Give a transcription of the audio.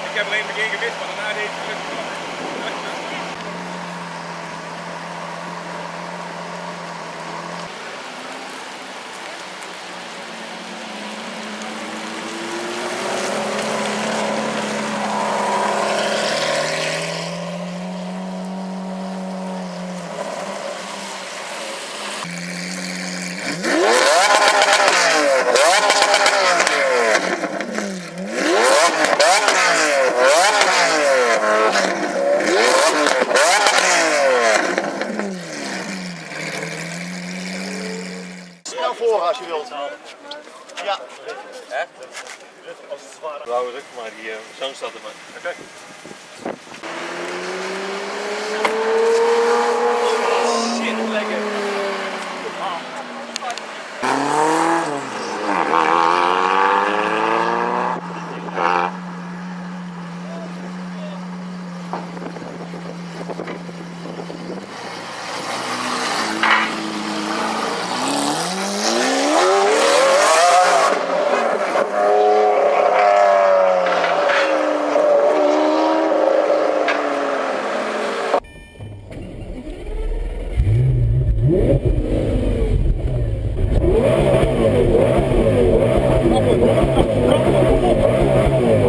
Ik heb alleen maar één gewist, maar daarna deed ik het nog. Snel voor als je wilt. Ja. Hè? Blauwe rug, maar die zo'n staat er maar. Oké.